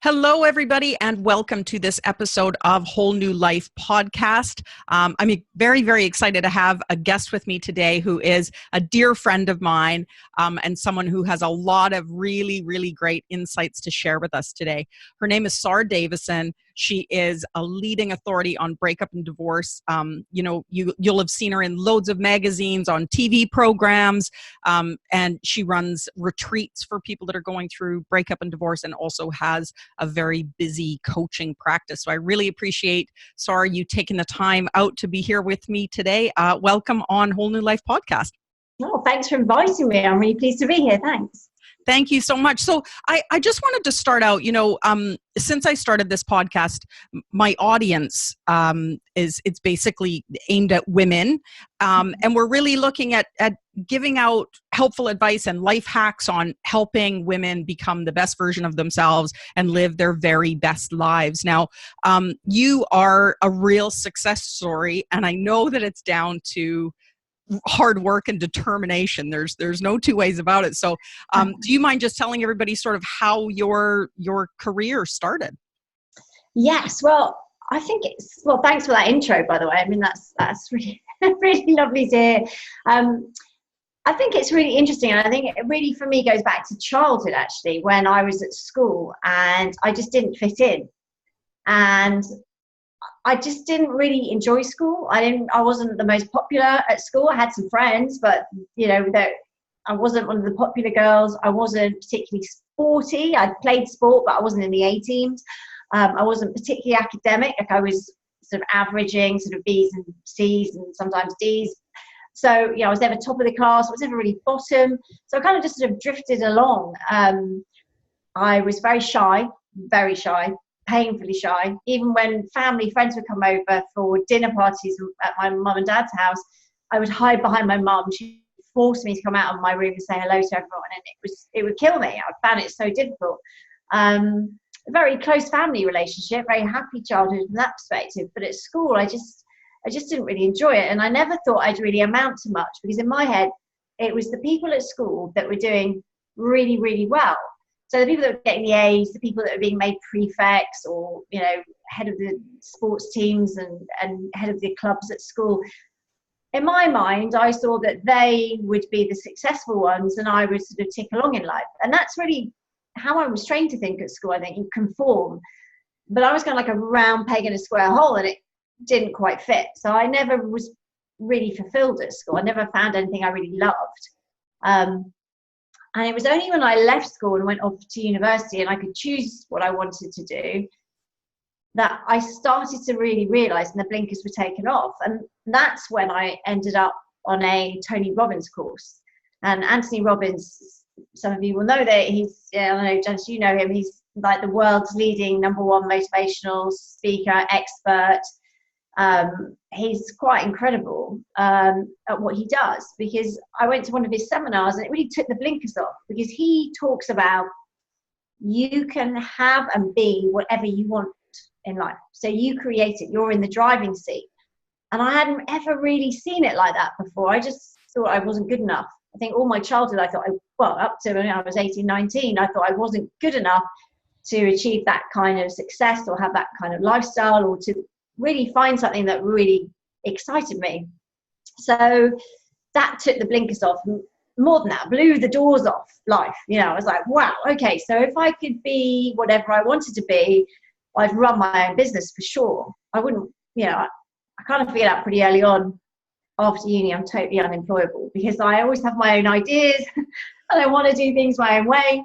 Hello, everybody, and welcome to this episode of Whole New Life podcast. I'm very, very excited to have a guest with me today who is a dear friend of mine and someone who has a lot of really, really great insights to share with us today. Her name is Sara Davison. She is a leading authority on breakup and divorce. You'll have seen her in loads of magazines, on TV programs, and she runs retreats for people that are going through breakup and divorce, and also has a very busy coaching practice. So I really appreciate, Sara, you taking the time out to be here with me today. Welcome on Whole New Life podcast. Oh, thanks for inviting me. I'm really pleased to be here. Thanks. Thank you so much. So I just wanted to start out, since I started this podcast, my audience it's basically aimed at women. And we're really looking at giving out helpful advice and life hacks on helping women become the best version of themselves and live their very best lives. Now, you are a real success story, and I know that it's down to hard work and determination. There's no two ways about it. So do you mind just telling everybody sort of how your career started? Yes. Well, I think thanks for that intro, by the way. I mean, that's really, really lovely to hear. I think it's really interesting. And I think it really, for me, goes back to childhood, actually, when I was at school and I just didn't fit in. And I just didn't really enjoy school. I wasn't the most popular at school. I had some friends, but I wasn't one of the popular girls. I wasn't particularly sporty. I played sport, but I wasn't in the A teams. I wasn't particularly academic. Like, I was sort of averaging sort of B's and C's and sometimes D's. So, I was never top of the class. I was never really bottom. So I kind of just sort of drifted along. I was very shy, painfully shy. Even when family friends would come over for dinner parties at my mum and dad's house, I would hide behind my mum. She forced me to come out of my room and say hello to everyone, and it would kill me. I found it so difficult. A very close family relationship, very happy childhood from that perspective. But at school, I just didn't really enjoy it, and I never thought I'd really amount to much, because in my head, it was the people at school that were doing really, really well. So the people that were getting the A's, the people that were being made prefects or, head of the sports teams and head of the clubs at school, in my mind, I saw that they would be the successful ones and I would sort of tick along in life. And that's really how I was trained to think at school. I think you conform. But I was kind of like a round peg in a square hole, and it didn't quite fit. So I never was really fulfilled at school. I never found anything I really loved. And it was only when I left school and went off to university and I could choose what I wanted to do that I started to really realise, and the blinkers were taken off. And that's when I ended up on a Tony Robbins course. And Anthony Robbins, some of you will know that I don't know, Janice, you know him, he's like the world's leading #1 motivational speaker, expert. He's quite incredible at what he does, because I went to one of his seminars and it really took the blinkers off, because he talks about you can have and be whatever you want in life. So you create it, you're in the driving seat. And I hadn't ever really seen it like that before. I just thought I wasn't good enough. I think all my childhood, up to when I was 18, 19, I thought I wasn't good enough to achieve that kind of success or have that kind of lifestyle, or to really find something that really excited me. So that took the blinkers off. More than that, blew the doors off life. I was like, wow, okay, so if I could be whatever I wanted to be, I'd run my own business for sure. I wouldn't, I kind of figured out pretty early on, after uni, I'm totally unemployable, because I always have my own ideas and I want to do things my own way.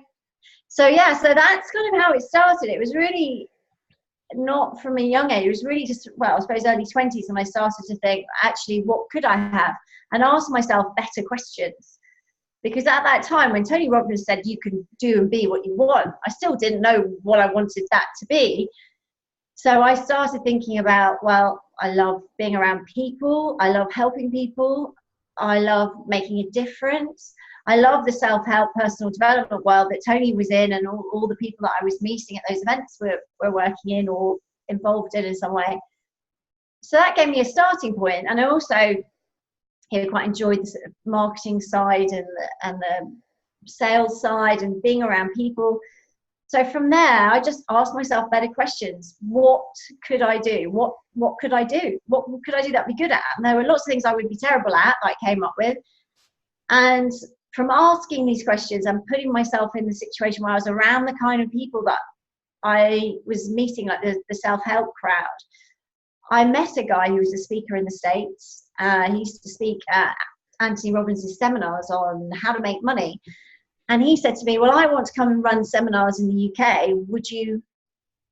So that's kind of how it started. It was really not from a young age. It was really just, I suppose early 20s, and I started to think, actually, what could I have? And ask myself better questions. Because at that time, when Tony Robbins said you can do and be what you want, I still didn't know what I wanted that to be. So I started thinking about, I love being around people. I love helping people. I love making a difference. I love the self-help, personal development world that Tony was in, and all the people that I was meeting at those events were working in or involved in some way. So that gave me a starting point. And I also quite enjoyed the sort of marketing side and the sales side and being around people. So from there, I just asked myself better questions. What could I do? What could I do? What could I do that I'd be good at? And there were lots of things I would be terrible at that I came up with. And from asking these questions and putting myself in the situation where I was around the kind of people that I was meeting, like the self-help crowd, I met a guy who was a speaker in the States. He used to speak at Anthony Robbins' seminars on how to make money. And he said to me, well, I want to come and run seminars in the UK. Would you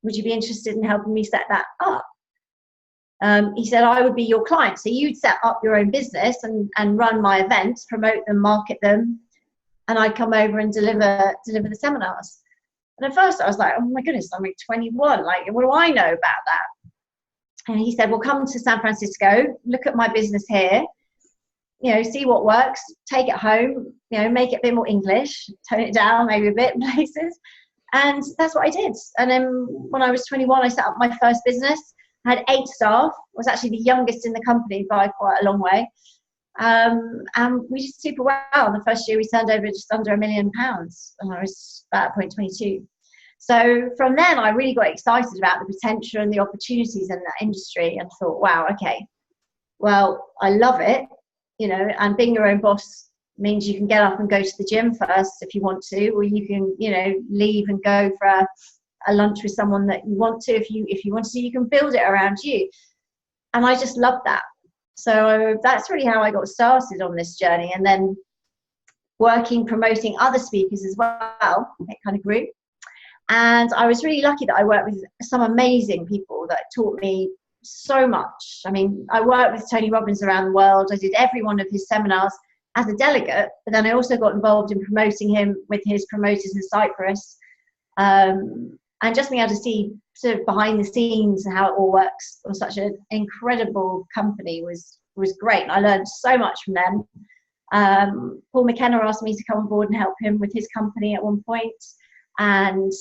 be interested in helping me set that up? He said, I would be your client. So you'd set up your own business and run my events, promote them, market them. And I'd come over and deliver the seminars. And at first I was like, oh my goodness, I'm like 21. Like, what do I know about that? And he said, well, come to San Francisco, look at my business here, see what works, take it home, make it a bit more English, tone it down maybe a bit in places. And that's what I did. And then when I was 21, I set up my first business. I had 8 staff. I was actually the youngest in the company by quite a long way. And we did super well. The first year we turned over just under £1 million. And I was at that point 22. So from then I really got excited about the potential and the opportunities in that industry and thought, wow, okay, well, I love it. And being your own boss means you can get up and go to the gym first if you want to, or you can, leave and go for a lunch with someone that you want to. If you want to, you can build it around you. And I just love that. So that's really how I got started on this journey. And then promoting other speakers as well, it kind of grew. And I was really lucky that I worked with some amazing people that taught me so much. I mean, I worked with Tony Robbins around the world. I did every one of his seminars as a delegate, but then I also got involved in promoting him with his promoters in Cyprus, and just being able to see sort of behind the scenes and how it all works on such an incredible company was great. And I learned so much from them. Paul McKenna asked me to come on board and help him with his company at one point, and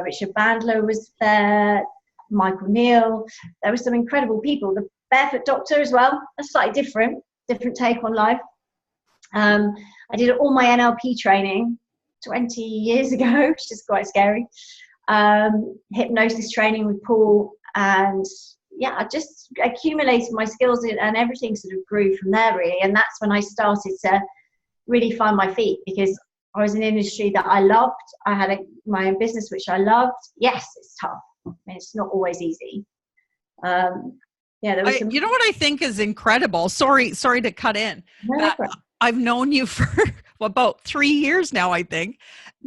Richard Bandler was there, Michael Neal. There were some incredible people. The Barefoot Doctor as well, a slightly different take on life. I did all my NLP training 20 years ago, which is quite scary. Hypnosis training with Paul, and I just accumulated my skills and everything sort of grew from there really. And that's when I started to really find my feet, because I was in an industry that I loved. I had my own business, which I loved. Yes, it's tough. I mean, it's not always easy. There was you know what I think is incredible? Sorry to cut in. No, I've known you for about 3 years now, I think.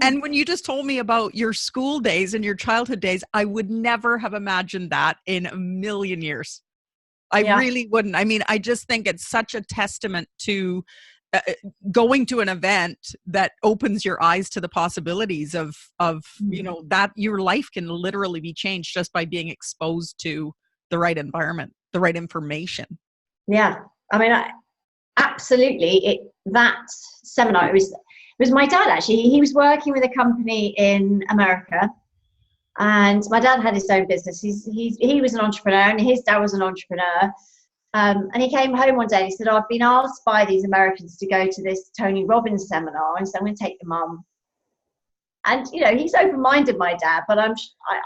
And when you just told me about your school days and your childhood days, I would never have imagined that in a million years. I really wouldn't. I mean, I just think it's such a testament to going to an event that opens your eyes to the possibilities of that your life can literally be changed just by being exposed to the right environment, the right information. Yeah. I mean, absolutely. That seminar, it was my dad actually. He was working with a company in America, and my dad had his own business. He was an entrepreneur, and his dad was an entrepreneur. And he came home one day and he said, I've been asked by these Americans to go to this Tony Robbins seminar, and so I'm going to take your mum. And, he's open-minded, my dad, but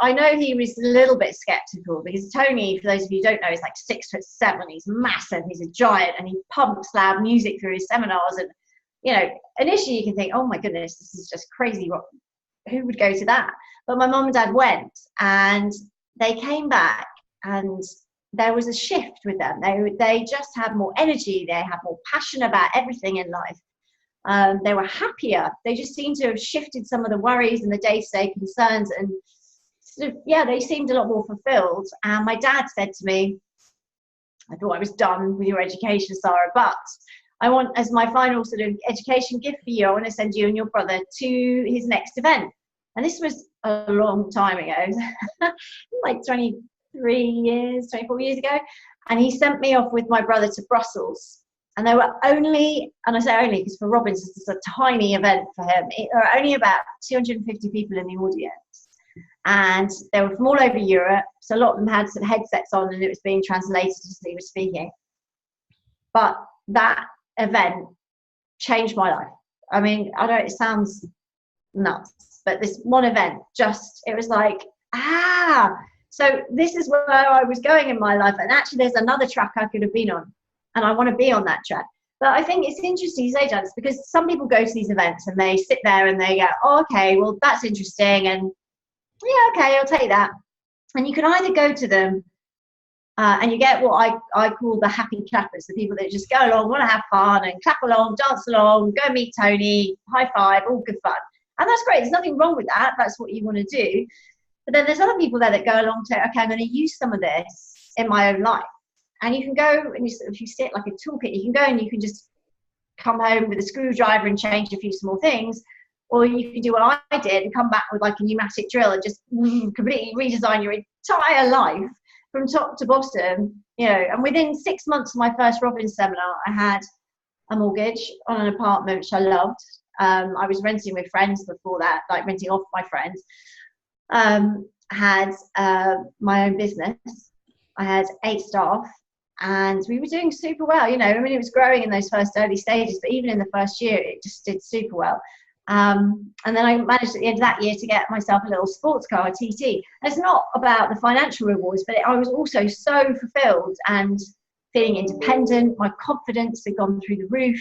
I know he was a little bit skeptical, because Tony, for those of you who don't know, is like 6'7". He's massive. He's a giant, and he pumps loud music through his seminars. And, initially you can think, oh my goodness, this is just crazy. Who would go to that? But my mum and dad went, and they came back, and there was a shift with them. They just had more energy. They had more passion about everything in life. They were happier. They just seemed to have shifted some of the worries and the day-to-day concerns, and sort of, they seemed a lot more fulfilled. And my dad said to me, I thought I was done with your education, Sara, but I want, as my final sort of education gift for you, I want to send you and your brother to his next event. And this was a long time ago, like 24 years ago. And he sent me off with my brother to Brussels. And there were only, and I say only because for Robbins this is a tiny event for him, there were only about 250 people in the audience. And they were from all over Europe. So a lot of them had some headsets on, and it was being translated as he was speaking. But that event changed my life. I mean, I know it sounds nuts, events, but this one event it was like, so this is where I was going in my life. And actually there's another track I could have been on, and I want to be on that track. But I think it's interesting you say, Janice, because some people go to these events and they sit there and they go, oh, okay, well, that's interesting. And yeah, okay, I'll take that. And you can either go to them and you get what I call the happy clappers, the people that just go along, want to have fun and clap along, dance along, go meet Tony, high five, all good fun. And that's great. There's nothing wrong with that. That's what you want to do. But then there's other people there that go along to, okay, I'm going to use some of this in my own life. And you can go and if you sit like a toolkit, you can go and you can just come home with a screwdriver and change a few small things. Or you can do what I did and come back with like a pneumatic drill and just completely redesign your entire life from top to bottom, and within 6 months of my first Robbins seminar, I had a mortgage on an apartment, which I loved. I was renting with friends before that, like renting off my friends. Had my own business. I had 8 staff. And we were doing super well, it was growing in those first early stages, but even in the first year, it just did super well. And then I managed at the end of that year to get myself a little sports car, a TT. And it's not about the financial rewards, but I was also so fulfilled and feeling independent. My confidence had gone through the roof.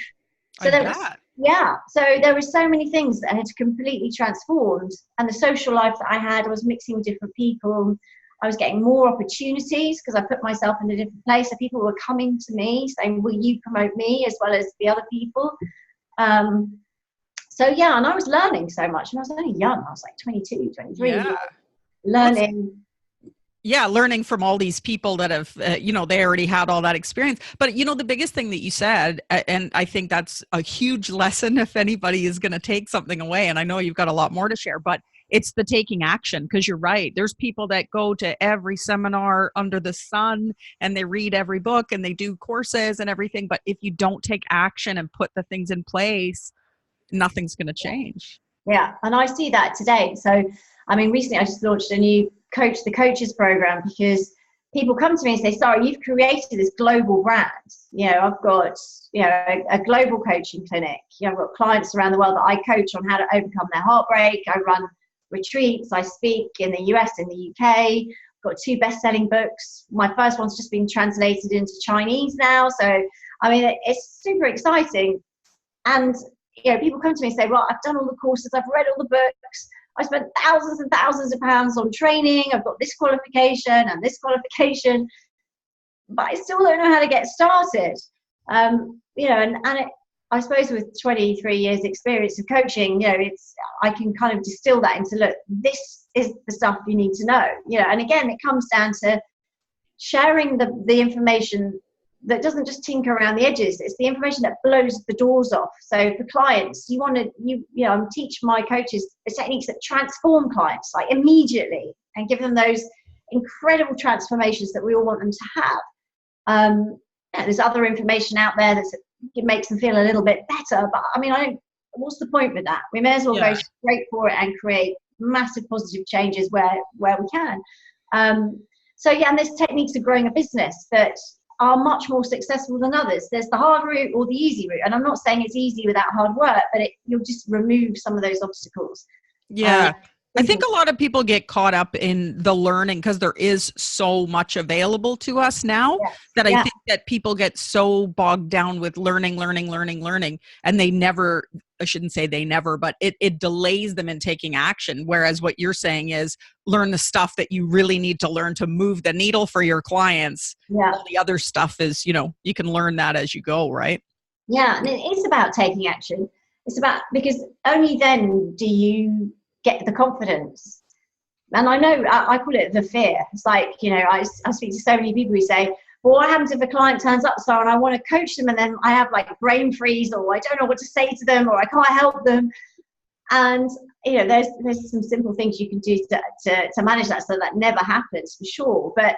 So there were so many things that had completely transformed. And the social life that I had, I was mixing with different people. I was getting more opportunities because I put myself in a different place. So people were coming to me saying, will you promote me as well as the other people? And I was learning so much. And I was only young. I was like 22, 23. Yeah. Learning. Learning from all these people that have, they already had all that experience. But, the biggest thing that you said, and I think that's a huge lesson if anybody is going to take something away, and I know you've got a lot more to share, but it's the taking action, because you're right. There's people that go to every seminar under the sun and they read every book and they do courses and everything. But if you don't take action and put the things in place, nothing's going to change. Yeah. And I see that today. So, recently I just launched a new the coaches program, because people come to me and say, Sara, you've created this global brand. I've got, a global coaching clinic. I've got clients around the world that I coach on how to overcome their heartbreak. I run retreats. I speak in the US, in the UK. I've got 2 best-selling books. My first one's just been translated into Chinese now. So, it's super exciting. And, people come to me and say, well, I've done all the courses. I've read all the books. I spent thousands and thousands of pounds on training. I've got this qualification and this qualification, but I still don't know how to get started. I suppose with 23 years experience of coaching, I can kind of distill that into, look, this is the stuff you need to know, and again, it comes down to sharing the information that doesn't just tinker around the edges. It's the information that blows the doors off. So for clients, I teach my coaches the techniques that transform clients like immediately and give them those incredible transformations that we all want them to have. There's other information out there that makes them feel a little bit better, but what's the point with that? We may as well go straight for it and create massive positive changes where we can. And there's techniques of growing a business that are much more successful than others. There's the hard route or the easy route. And I'm not saying it's easy without hard work, but you'll just remove some of those obstacles. Yeah. I think a lot of people get caught up in the learning because there is so much available to us now that I think that people get so bogged down with learning. And they never, I shouldn't say they never, but it delays them in taking action. Whereas what you're saying is learn the stuff that you really need to learn to move the needle for your clients. Yeah. All the other stuff is, you can learn that as you go, right? Yeah. And it is about taking action. It's about, because only then do you get the confidence. And I know I call it the fear. It's like, I speak to so many people who say, well, what happens if a client turns up, Sara, and I want to coach them and then I have like brain freeze, or I don't know what to say to them, or I can't help them. And, there's some simple things you can do to manage that so that never happens, for sure. But,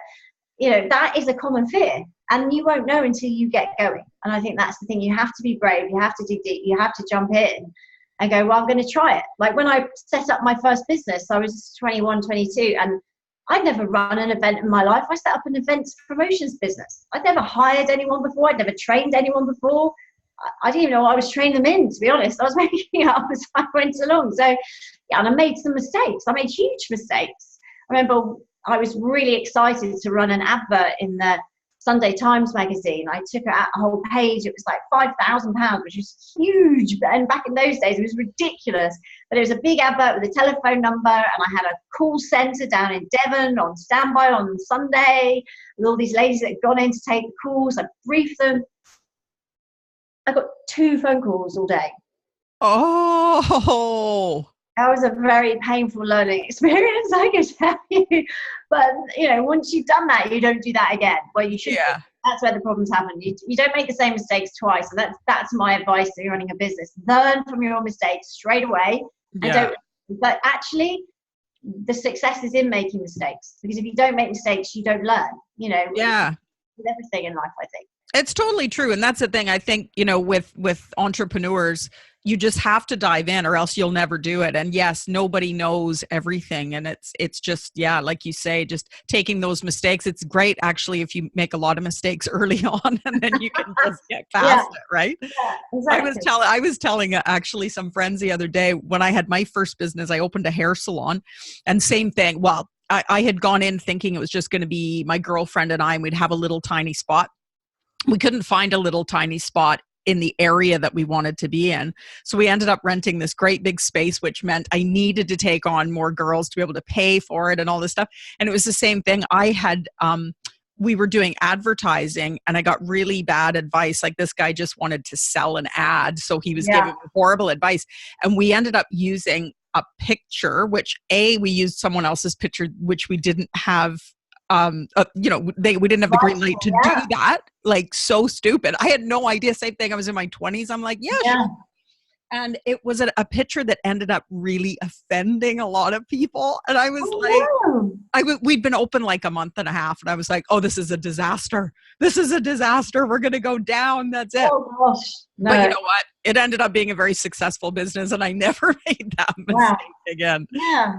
that is a common fear, and you won't know until you get going. And I think that's the thing. You have to be brave. You have to dig deep. You have to jump in and go, well, I'm going to try it. Like when I set up my first business, I was 21, 22, and I'd never run an event in my life. I set up an events promotions business. I'd never hired anyone before. I'd never trained anyone before. I didn't even know I was training them in, to be honest. I was making it up as I went along. So, yeah, and I made some mistakes. I made huge mistakes. I remember I was really excited to run an advert in the Sunday Times magazine. I took out a whole page. It was like £5,000, which was huge. And back in those days, it was ridiculous. But it was a big advert with a telephone number, and I had a call centre down in Devon on standby on Sunday with all these ladies that had gone in to take the calls. I briefed them. I got 2 phone calls all day. Oh, that was a very painful learning experience, I can tell you. But, once you've done that, you don't do that again. Well, you should. Yeah. That's where the problems happen. You don't make the same mistakes twice. So that's my advice to you running a business. Learn from your mistakes straight away. And but actually, the success is in making mistakes. Because if you don't make mistakes, you don't learn. Yeah. With everything in life, I think. It's totally true. And that's the thing. I think, with entrepreneurs, you just have to dive in or else you'll never do it. And yes, nobody knows everything. And it's just, like you say, just taking those mistakes. It's great actually if you make a lot of mistakes early on and then you can just get past it, right? Yeah, exactly. I was telling actually some friends the other day when I had my first business, I opened a hair salon and same thing. Well, I had gone in thinking it was just going to be my girlfriend and I, and we'd have a little tiny spot. We couldn't find a little tiny spot in the area that we wanted to be in. So we ended up renting this great big space, which meant I needed to take on more girls to be able to pay for it and all this stuff. And it was the same thing. I had, we were doing advertising and I got really bad advice. Like this guy just wanted to sell an ad. So he was giving horrible advice. And we ended up using a picture, which we used someone else's picture, which we didn't have we didn't have the green light to do that. Like so stupid. I had no idea. Same thing. I was in my 20s. I'm like, sure. And it was a picture that ended up really offending a lot of people. And I was we'd been open like a month and a half. And I was like, oh, this is a disaster. This is a disaster. We're going to go down. That's it. Oh gosh. No. But you know what? It ended up being a very successful business. And I never made that mistake again. Yeah.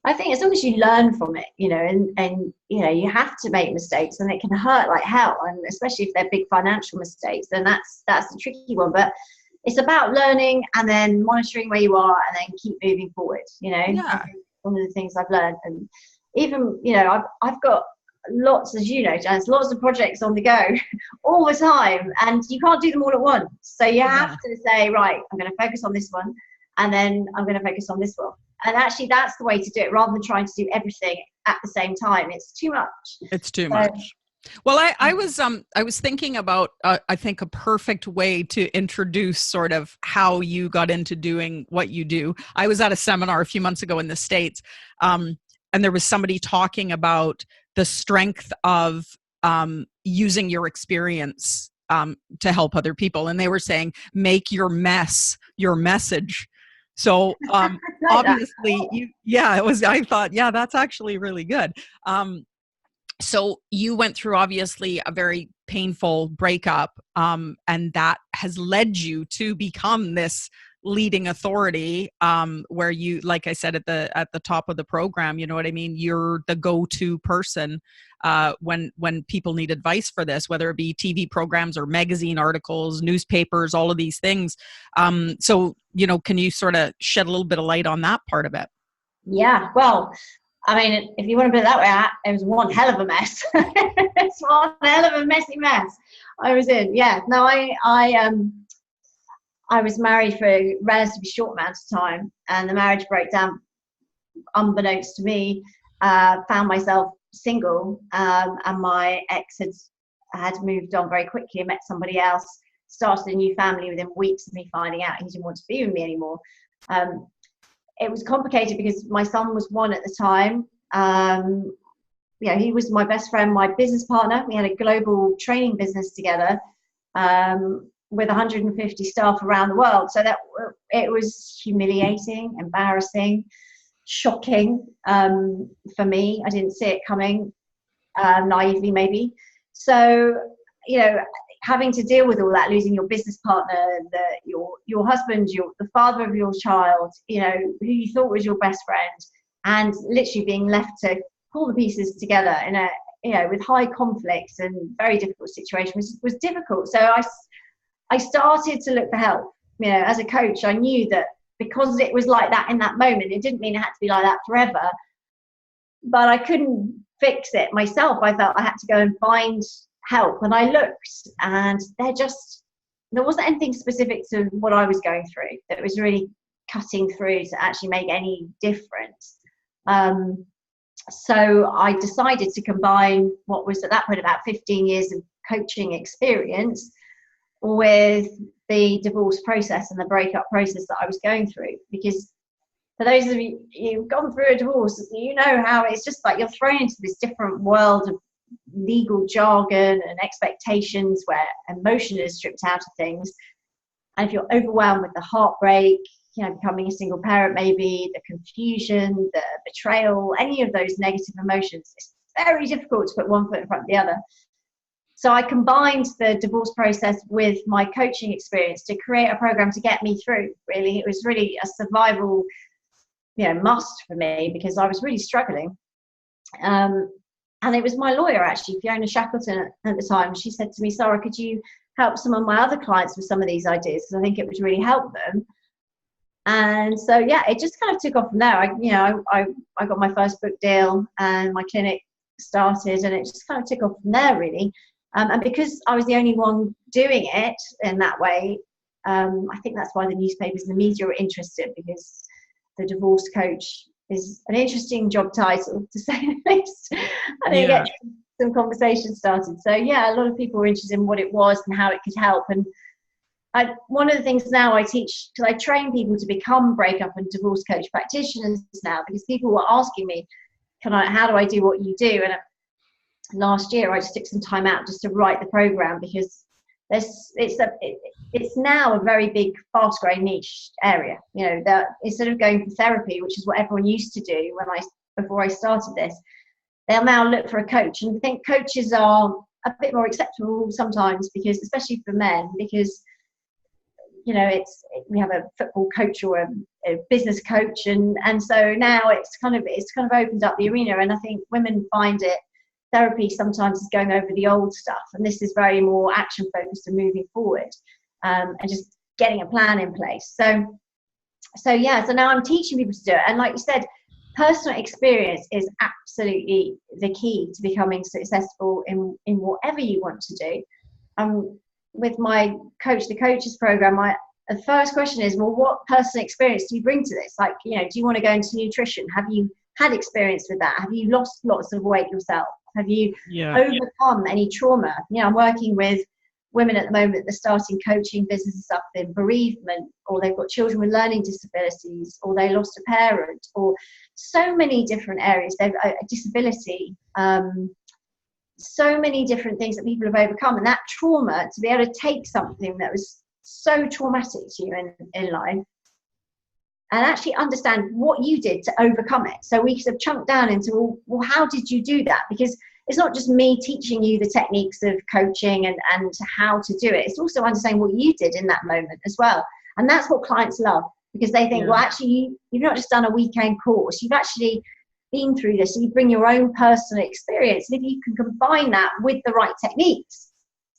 I think as long as you learn from it, and you have to make mistakes and it can hurt like hell. And especially if they're big financial mistakes, then that's the tricky one. But it's about learning and then monitoring where you are and then keep moving forward, Yeah. One of the things I've learned. And even, I've got lots, as you know, Janice, lots of projects on the go all the time and you can't do them all at once. So you have to say, right, I'm going to focus on this one and then I'm going to focus on this one. And actually, that's the way to do it, rather than trying to do everything at the same time. It's too much. It's too much. Well, I was thinking about I think a perfect way to introduce sort of how you got into doing what you do. I was at a seminar a few months ago in the States, and there was somebody talking about the strength of using your experience to help other people, and they were saying, make your mess your message. So obviously, I thought, that's actually really good. So you went through obviously a very painful breakup, and that has led you to become this leading authority, where you, like I said at the top of the program, you know what I mean? You're the go-to person when people need advice for this, whether it be TV programs or magazine articles, newspapers, all of these things. So, can you sort of shed a little bit of light on that part of it? Yeah, well, I mean, if you want to put it that way, it was one hell of a mess. It's one hell of a messy mess I was in. Yeah, no, I was married for a relatively short amount of time, and the marriage broke down unbeknownst to me. Found myself single, and my ex had moved on very quickly and met somebody else, started a new family within weeks of me finding out he didn't want to be with me anymore. It was complicated because my son was 1 at the time. He was my best friend, my business partner. We had a global training business together, with 150 staff around the world. So that it was humiliating, embarrassing, shocking for me. I didn't see it coming, naively maybe. So, having to deal with all that, losing your business partner, your husband, the father of your child, who you thought was your best friend, and literally being left to pull the pieces together in a, with high conflicts and very difficult situation was difficult. So I started to look for help. You know, as a coach, I knew that because it was like that in that moment, it didn't mean it had to be like that forever. But I couldn't fix it myself. I felt I had to go and find help. And I looked, and there wasn't anything specific to what I was going through that was really cutting through to actually make any difference. So I decided to combine what was at that point about 15 years of coaching experience with the divorce process and the breakup process that I was going through. Because for those of you who've gone through a divorce, you know how it's just like you're thrown into this different world of legal jargon and expectations where emotion is stripped out of things. And if you're overwhelmed with the heartbreak, you know, becoming a single parent, maybe the confusion, the betrayal, any of those negative emotions, it's very difficult to put one foot in front of the other. So I combined the divorce process with my coaching experience to create a program to get me through. Really, it was really a survival, must for me, because I was really struggling. And it was my lawyer, actually, Fiona Shackleton, at the time. She said to me, Sara, could you help some of my other clients with some of these ideas? Because I think it would really help them. And so, yeah, it just kind of took off from there. I got my first book deal and my clinic started, and it just kind of took off from there, really. And because I was the only one doing it in that way, I think that's why the newspapers and the media were interested, because the divorce coach is an interesting job title, to say the least. I think it gets some conversation started. So, yeah, a lot of people were interested in what it was and how it could help. And one of the things now I teach, because I train people to become breakup and divorce coach practitioners now, because people were asking me, how do I do what you do? And last year I just took some time out just to write the program, because it's now a very big, fast growing niche area. That instead of going for therapy, which is what everyone used to do before I started this, they'll now look for a coach. And I think coaches are a bit more acceptable sometimes, because especially for men, because we have a football coach or a business coach, and so now it's kind of opened up the arena. And I think women find it, therapy sometimes is going over the old stuff, and this is very more action focused and moving forward, and just getting a plan in place. So now I'm teaching people to do it. And like you said, personal experience is absolutely the key to becoming successful in whatever you want to do. With my Coach the Coaches program, the first question is, well, what personal experience do you bring to this? Like, do you want to go into nutrition? Have you had experience with that? Have you lost lots of weight yourself? Have you overcome any trauma? I'm working with women at the moment that are starting coaching businesses up in bereavement, or they've got children with learning disabilities, or they lost a parent, or so many different areas. They've a disability, so many different things that people have overcome. And that trauma, to be able to take something that was so traumatic to you in life and actually understand what you did to overcome it. So we sort of chunk down into, well, how did you do that? Because it's not just me teaching you the techniques of coaching and how to do it. It's also understanding what you did in that moment as well. And that's what clients love, because they think, well, actually, you've not just done a weekend course. You've actually been through this. So you bring your own personal experience. And if you can combine that with the right techniques,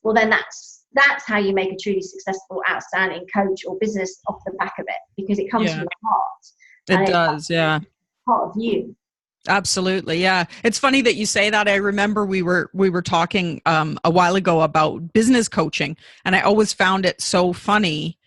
well, then that's how you make a truly successful, outstanding coach or business off the back of it, because it comes from the heart. It does, yeah. Part of you. Absolutely. Yeah. It's funny that you say that. I remember we were talking a while ago about business coaching, and I always found it so funny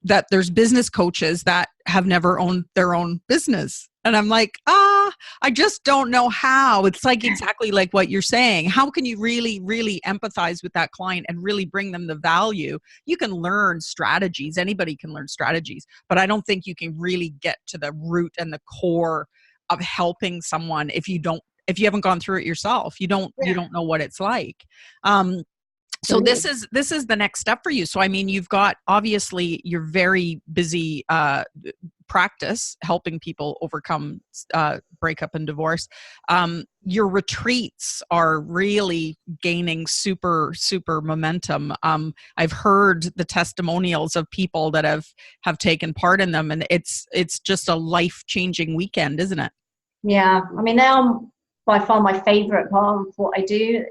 that there's business coaches that have never owned their own business. And I'm like, I just don't know how. It's like exactly like what you're saying. How can you really, really empathize with that client and really bring them the value? You can learn strategies. Anybody can learn strategies, but I don't think you can really get to the root and the core of helping someone if you haven't gone through it yourself. You don't know what it's like. So this is the next step for you. So, I mean, you've got, obviously, you're very busy practice helping people overcome breakup and divorce. Your retreats are really gaining super, super momentum. I've heard the testimonials of people that have taken part in them, and it's just a life-changing weekend, isn't it? Yeah. I mean, now by far my favorite part of what I do,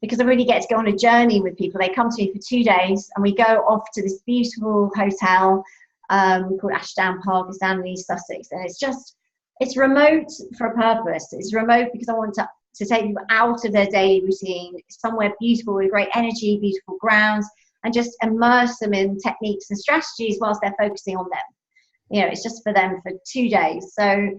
because I really get to go on a journey with people. They come to me for 2 days and we go off to this beautiful hotel called Ashdown Park. It's down in East Sussex, and it's remote for a purpose. It's remote because I want to take people out of their daily routine, somewhere beautiful with great energy, beautiful grounds, and just immerse them in techniques and strategies whilst they're focusing on them. You know, it's just for them for 2 days. So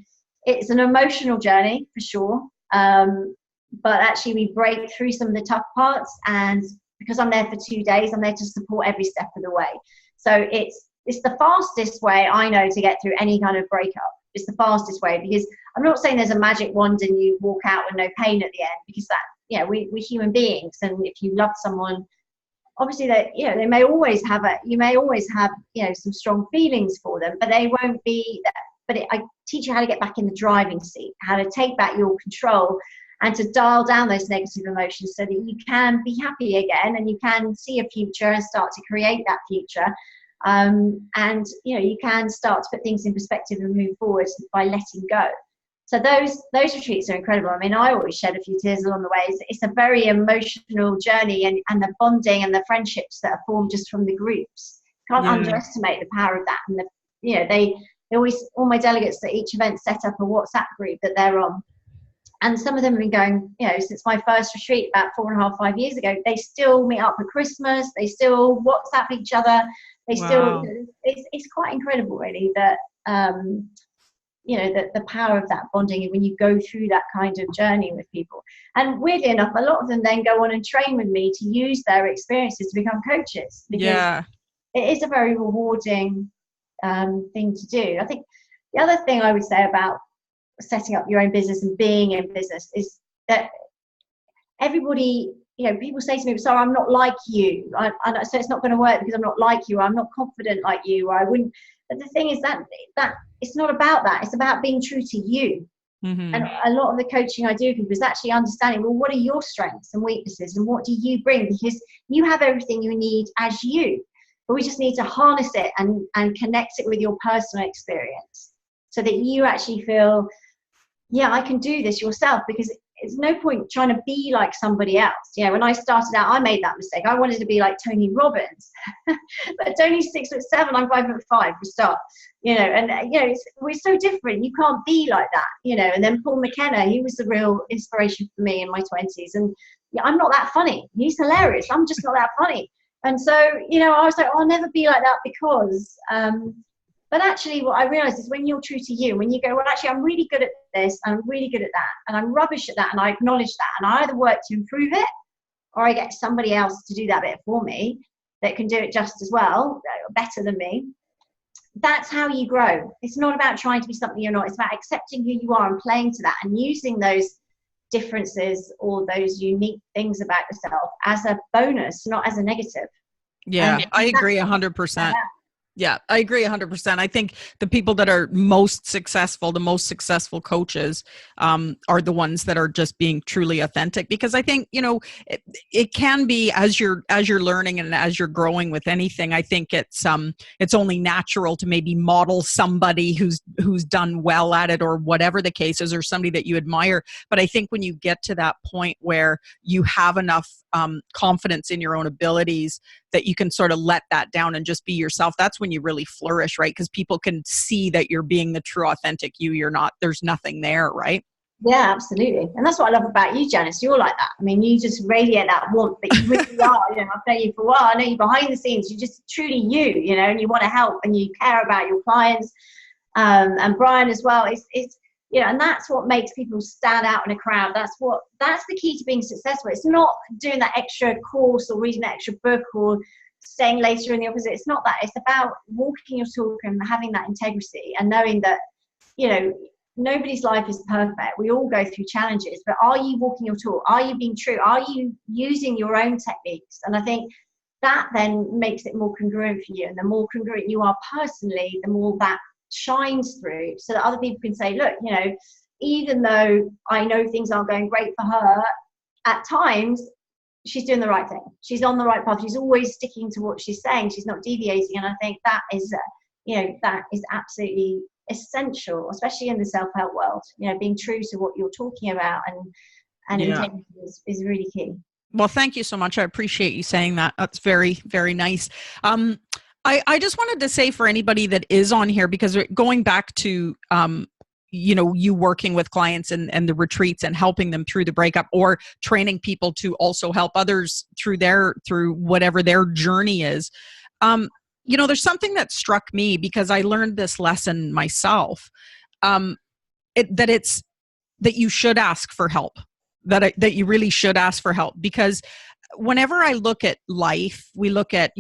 it's an emotional journey for sure. But actually we break through some of the tough parts, and because I'm there for 2 days, I'm there to support every step of the way. So it's the fastest way I know to get through any kind of breakup. It's the fastest way, because I'm not saying there's a magic wand and you walk out with no pain at the end, because that, you know, we're human beings, and if you love someone, obviously that, you know, you may always have you know, some strong feelings for them, but they won't be that. But I teach you how to get back in the driving seat, how to take back your control, and to dial down those negative emotions so that you can be happy again, and you can see a future and start to create that future. And you know, you can start to put things in perspective and move forward by letting go. So those retreats are incredible. I mean, I always shed a few tears along the way. It's a very emotional journey, and the bonding and the friendships that are formed just from the groups. Can't underestimate the power of that. And you know, they always, all my delegates at each event set up a WhatsApp group that they're on. And some of them have been going, you know, since my first retreat about 4.5, 5 years ago. They still meet up for Christmas. They still WhatsApp each other. They still, it's quite incredible, really, that, you know, the power of that bonding when you go through that kind of journey with people. And weirdly enough, a lot of them then go on and train with me to use their experiences to become coaches, because it is a very rewarding thing to do. I think the other thing I would say about setting up your own business and being in business is that everybody, you know, people say to me, "Sorry, I'm not like you. So it's not going to work because I'm not like you. Or I'm not confident like you. Or I wouldn't." But the thing is that it's not about that. It's about being true to you. Mm-hmm. And a lot of the coaching I do with people is actually understanding, well, what are your strengths and weaknesses, and what do you bring? Because you have everything you need as you, but we just need to harness it and connect it with your personal experience, so that you actually feel, yeah, I can do this yourself. Because it's no point trying to be like somebody else. You know, when I started out, I made that mistake. I wanted to be like Tony Robbins, but Tony's 6'7", I'm 5'5" for start. You know, and you know, we're so different. You can't be like that. You know, and then Paul McKenna, he was the real inspiration for me in my 20s. And yeah, I'm not that funny. He's hilarious. I'm just not that funny. And so, you know, I was like, oh, I'll never be like that, because. But actually what I realized is when you're true to you, when you go, well, actually, I'm really good at this, and I'm really good at that, and I'm rubbish at that, and I acknowledge that, and I either work to improve it, or I get somebody else to do that bit for me that can do it just as well, better than me. That's how you grow. It's not about trying to be something you're not. It's about accepting who you are and playing to that, and using those differences or those unique things about yourself as a bonus, not as a negative. Yeah, I agree 100%. Yeah, I agree 100%. I think the people that are most successful, the most successful coaches, are the ones that are just being truly authentic. Because I think, you know, it can be, as you're learning and as you're growing with anything, I think it's only natural to maybe model somebody who's done well at it, or whatever the case is, or somebody that you admire. But I think when you get to that point where you have enough confidence in your own abilities that you can sort of let that down and just be yourself, that's when you really flourish, right? Because people can see that you're being the true authentic you. You're not, there's nothing there, right? Yeah, absolutely. And that's what I love about you, Janice. You're like that. I mean, you just radiate that warmth, but you really are. You know, I've known you for a while. I know you behind the scenes. You're just truly you know, and you want to help, and you care about your clients. And Brian as well. It's you know, and that's what makes people stand out in a crowd. That's the key to being successful. It's not doing that extra course or reading that extra book or staying later in the office. It's not that. It's about walking your talk and having that integrity, and knowing that, you know, nobody's life is perfect. We all go through challenges, but are you walking your talk? Are you being true? Are you using your own techniques? And I think that then makes it more congruent for you. And the more congruent you are personally, the more that shines through, so that other people can say, look, you know, even though I know things aren't going great for her, at times she's doing the right thing. She's on the right path. She's always sticking to what she's saying. She's not deviating. And I think that is, you know, that is absolutely essential, especially in the self-help world. You know, being true to what you're talking about and integrity is really key. Well, thank you so much. I appreciate you saying that. That's very, very nice. I just wanted to say for anybody that is on here, because going back to, you working with clients and the retreats and helping them through the breakup, or training people to also help others through whatever their journey is. There's something that struck me because I learned this lesson myself, that you should ask for help. That you really should ask for help, because whenever I look at life, we look at,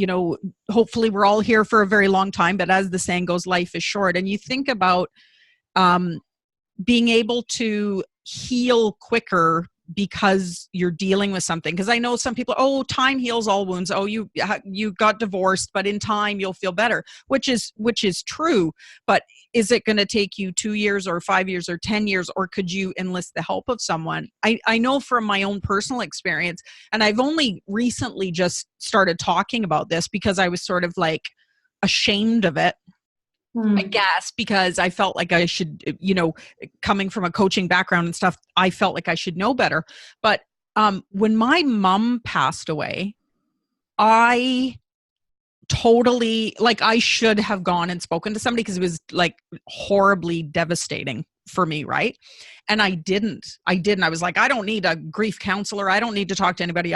hopefully we're all here for a very long time, but as the saying goes, life is short. And you think about being able to heal quicker because you're dealing with something. Because I know some people, time heals all wounds. You got divorced, but in time you'll feel better, which is true. But is it going to take you 2 years or 5 years or 10 years, or could you enlist the help of someone? I know from my own personal experience, and I've only recently just started talking about this because I was sort of like ashamed of it. I guess because I felt like I should, coming from a coaching background and stuff, I felt like I should know better. But when my mom passed away, I totally, I should have gone and spoken to somebody, because it was like horribly devastating for me, right? And I didn't. I was like, I don't need a grief counselor. I don't need to talk to anybody.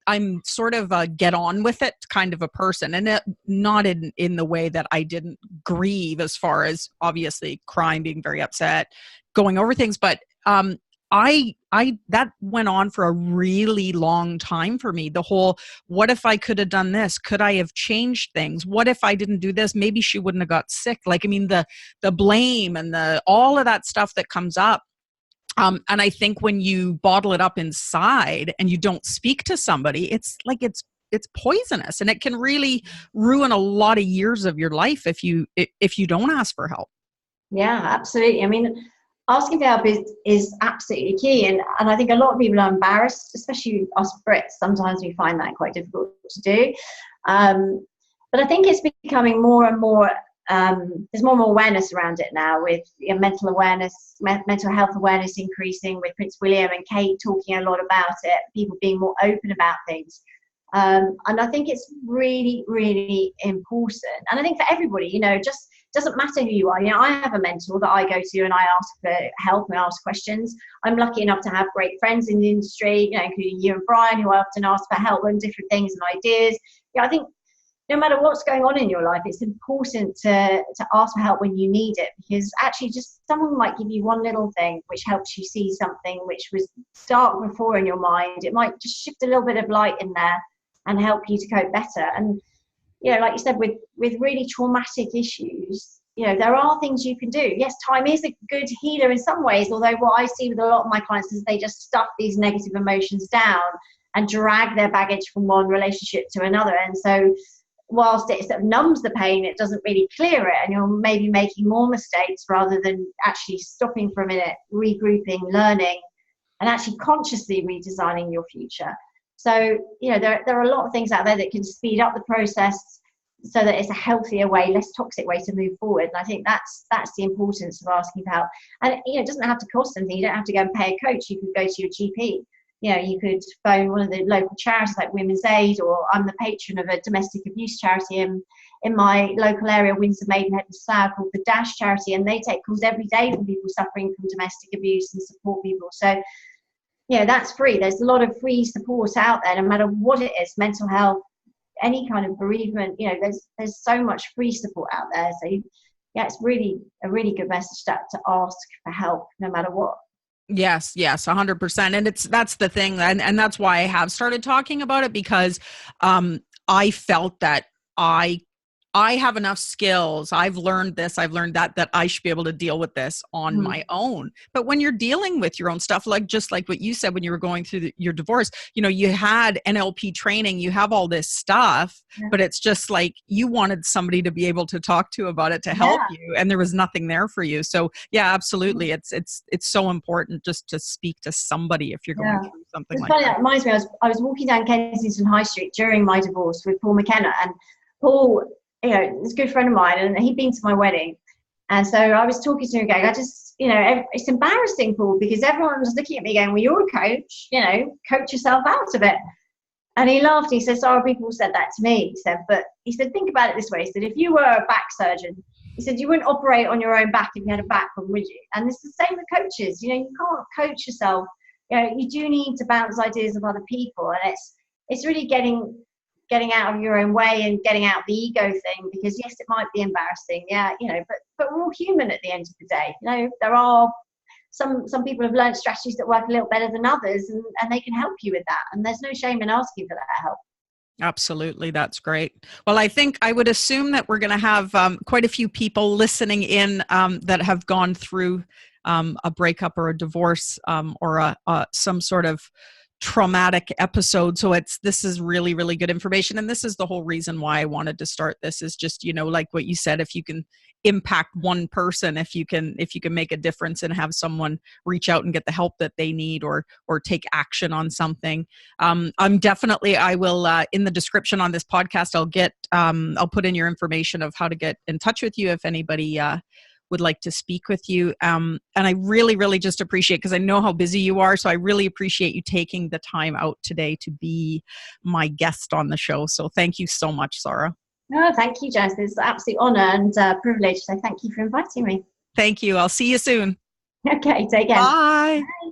I'm sort of a get on with it kind of a person, and not in the way that I didn't grieve, as far as obviously crying, being very upset, going over things. But that went on for a really long time for me. The whole, what if I could have done this? Could I have changed things? What if I didn't do this? Maybe she wouldn't have got sick. The blame and all of that stuff that comes up. And I think when you bottle it up inside and you don't speak to somebody, it's poisonous, and it can really ruin a lot of years of your life if you don't ask for help. Yeah, absolutely. I mean, asking for help is absolutely key. And I think a lot of people are embarrassed, especially us Brits. Sometimes we find that quite difficult to do. But I think it's becoming more and more, there's more and more awareness around it now, with mental health awareness increasing, with Prince William and Kate talking a lot about it, people being more open about things. And I think it's really, really important. And I think for everybody, just doesn't matter who you are. I have a mentor that I go to and I ask for help and ask questions. I'm lucky enough to have great friends in the industry, including you and Brian, who I often ask for help on different things and ideas. I think no matter what's going on in your life, it's important to ask for help when you need it, because actually just someone might give you one little thing which helps you see something which was dark before in your mind. It might just shift a little bit of light in there and help you to cope better. And, like you said, with really traumatic issues, there are things you can do. Yes, time is a good healer in some ways, although what I see with a lot of my clients is they just stuff these negative emotions down and drag their baggage from one relationship to another. And so whilst it sort of numbs the pain, it doesn't really clear it, and you're maybe making more mistakes rather than actually stopping for a minute, regrouping, learning, and actually consciously redesigning your future. So, there are a lot of things out there that can speed up the process so that it's a healthier way, less toxic way to move forward. And I think that's the importance of asking for help. And, it doesn't have to cost anything. You don't have to go and pay a coach. You could go to your GP. You could phone one of the local charities like Women's Aid, or I'm the patron of a domestic abuse charity in my local area, Windsor, Maidenhead and Slough, called the Dash charity, and they take calls every day from people suffering from domestic abuse and support people. So, that's free. There's a lot of free support out there, no matter what it is, mental health, any kind of bereavement. There's so much free support out there. So, it's really a really good message to ask for help, no matter what. Yes, 100%. And that's the thing. And that's why I have started talking about it, because I felt that I have enough skills. I've learned this, I've learned that I should be able to deal with this on my own. But when you're dealing with your own stuff, just like what you said, when you were going through your divorce, you had NLP training, you have all this stuff, but it's just like you wanted somebody to be able to talk to about it, to help you, and there was nothing there for you. So yeah, absolutely. It's so important just to speak to somebody if you're going through something like that. That reminds me, I was walking down Kensington High Street during my divorce with Paul McKenna, and Paul, he's a good friend of mine, and he'd been to my wedding, And so I was talking to him going, I just, it's embarrassing, Paul, because everyone's looking at me going, well, you're a coach, coach yourself out of it. And he laughed. He said, Sarah, people said that to me. He said, think about it this way. He said, if you were a back surgeon, he said, you wouldn't operate on your own back if you had a back problem, would you? And it's the same with coaches. You can't coach yourself. You do need to bounce ideas of other people. And it's really getting out of your own way and getting out the ego thing, because yes, it might be embarrassing. Yeah. But we're all human at the end of the day. There are some people have learned strategies that work a little better than others, and they can help you with that. And there's no shame in asking for that help. Absolutely. That's great. Well, I would assume that we're going to have quite a few people listening in that have gone through a breakup or a divorce or some sort of traumatic episode. So this is really, really good information. And this is the whole reason why I wanted to start this, is just, like what you said, if you can impact one person, if you can make a difference and have someone reach out and get the help that they need or take action on something. I will, in the description on this podcast, I'll put in your information of how to get in touch with you if anybody would like to speak with you. And I really, really just appreciate, because I know how busy you are. So I really appreciate you taking the time out today to be my guest on the show. So thank you so much, Sara. No, thank you, Jess. It's an absolute honor and privilege. So thank you for inviting me. Thank you. I'll see you soon. Okay, take care. Bye. Bye.